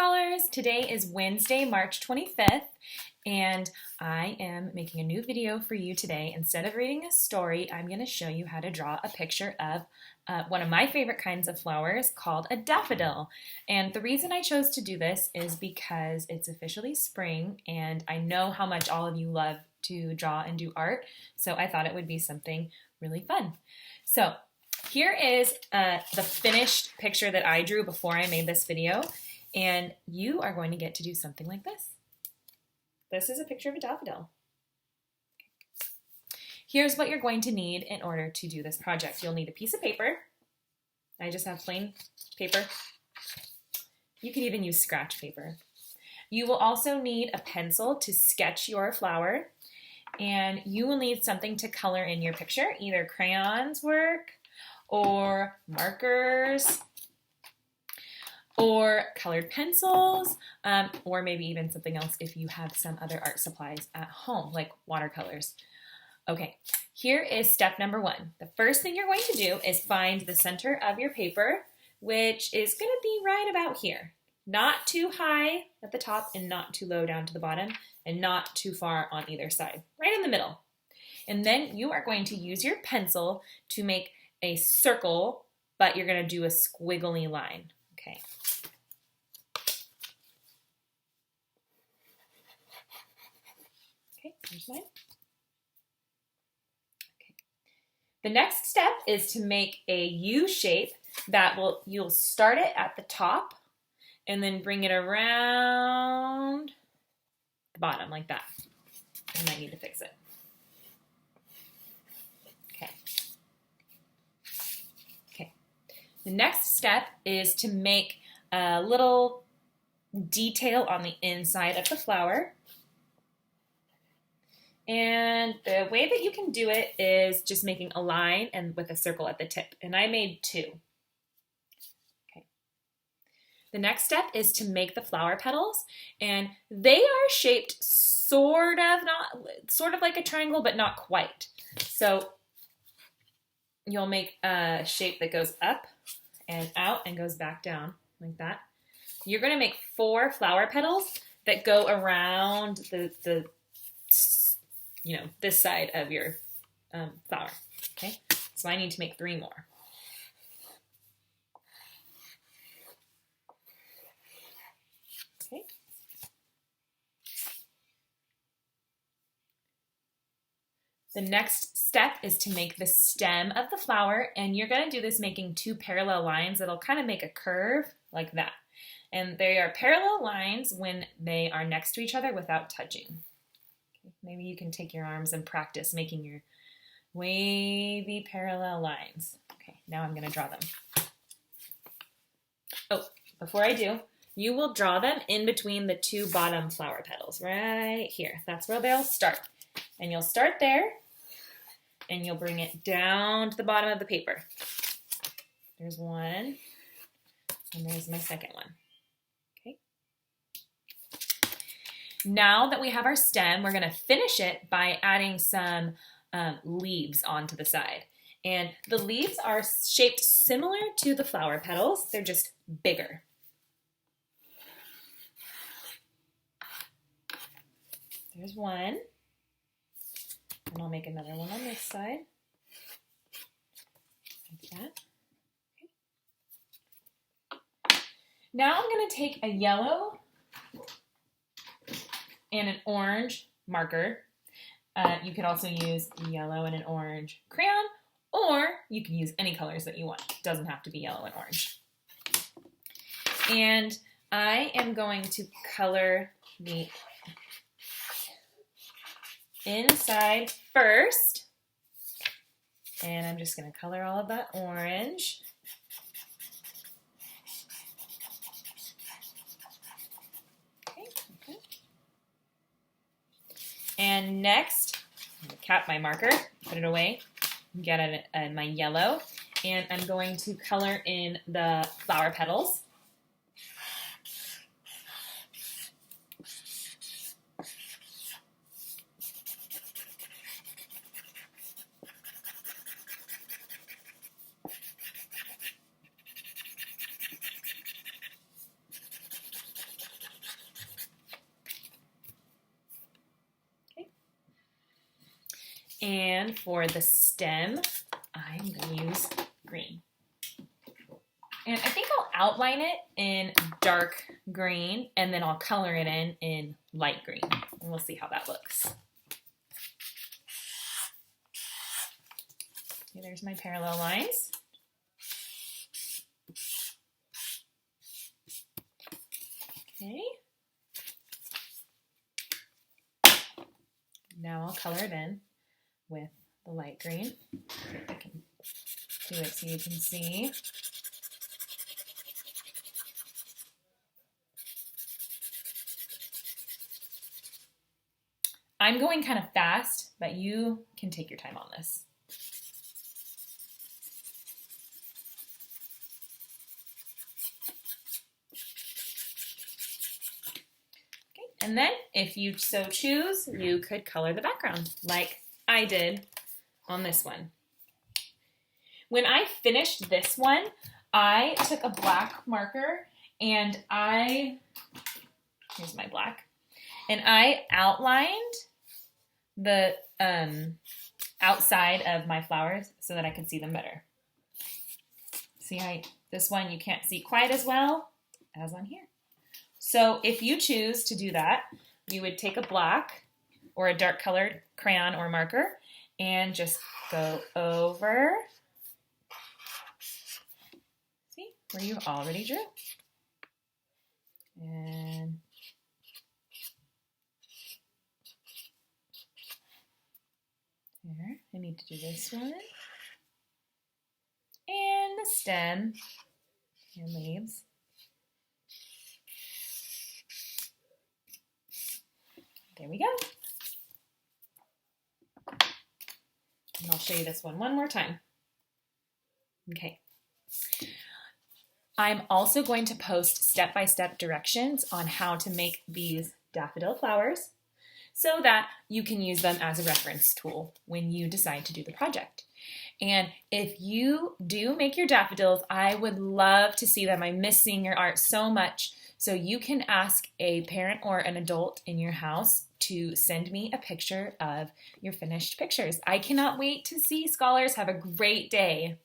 Scholars! Today is Wednesday, March 25th, and I am making a new video for you today. Instead of reading a story, I'm going to show you how to draw a picture of one of my favorite kinds of flowers called a daffodil. And the reason I chose to do this is because it's officially spring, and I know how much all of you love to draw and do art, so I thought it would be something really fun. So here is the finished picture that I drew before I made this video, and you are going to get to do something like this. This is a picture of a daffodil. Here's what you're going to need in order to do this project. You'll need a piece of paper. I just have plain paper. You could even use scratch paper. You will also need a pencil to sketch your flower, and you will need something to color in your picture, either crayons work, or markers, or colored pencils, or maybe even something else if you have some other art supplies at home, like watercolors. Okay, here is step number one. The first thing you're going to do is find the center of your paper, which is going to be right about here. Not too high at the top and not too low down to the bottom, and not too far on either side, right in the middle. And then you are going to use your pencil to make a circle, but you're going to do a squiggly line. Okay. Okay, here's mine. Okay. The next step is to make a U shape that you'll start it at the top and then bring it around the bottom like that. I might need to fix it. Okay. Okay. The next step is to make a little detail on the inside of the flower. And the way that you can do it is just making a line and with a circle at the tip. And I made two. Okay. The next step is to make the flower petals, and they are shaped sort of like a triangle, but not quite. So you'll make a shape that goes up and out and goes back down like that. You're going to make 4 flower petals that go around this side of your flower. Okay, so I need to make 3 more. Okay. The next step is to make the stem of the flower, and you're going to do this making 2 parallel lines that'll kind of make a curve like that. And they are parallel lines when they are next to each other without touching. Okay. Maybe you can take your arms and practice making your wavy parallel lines. Okay, now I'm going to draw them. Oh, before I do, you will draw them in between the 2 bottom flower petals right here. That's where they'll start. And you'll start there, and you'll bring it down to the bottom of the paper. There's one, and there's my second one. Okay. Now that we have our stem, we're going to finish it by adding some leaves onto the side. And the leaves are shaped similar to the flower petals. They're just bigger. There's one. And I'll make another one on this side, like that. Okay. Now I'm going to take a yellow and an orange marker. You could also use yellow and an orange crayon, or you can use any colors that you want. It doesn't have to be yellow and orange. And I am going to color the inside first, and I'm just going to color all of that orange. Okay. And next, I'm going to cap my marker, put it away, get it in my yellow, and I'm going to color in the flower petals. And for the stem, I'm going to use green. And I think I'll outline it in dark green, and then I'll color it in light green. And we'll see how that looks. Okay, there's my parallel lines. Okay. Now I'll color it in with the light green. See if I can do it so you can see. I'm going kind of fast, but you can take your time on this. Okay, and then if you so choose, you could color the background like I did on this one. When I finished this one, I took a black marker and here's my black, and I outlined the outside of my flowers so that I could see them better. See, this one you can't see quite as well as on here. So if you choose to do that, you would take a black or a dark colored crayon or marker and just go over, see, where you already drew. And there, I need to do this one. And the stem and leaves. There we go. And I'll show you this one more time. Okay. I'm also going to post step-by-step directions on how to make these daffodil flowers so that you can use them as a reference tool when you decide to do the project. And if you do make your daffodils, I would love to see them. I miss seeing your art so much. So you can ask a parent or an adult in your house to send me a picture of your finished pictures. I cannot wait to see scholars. Have a great day.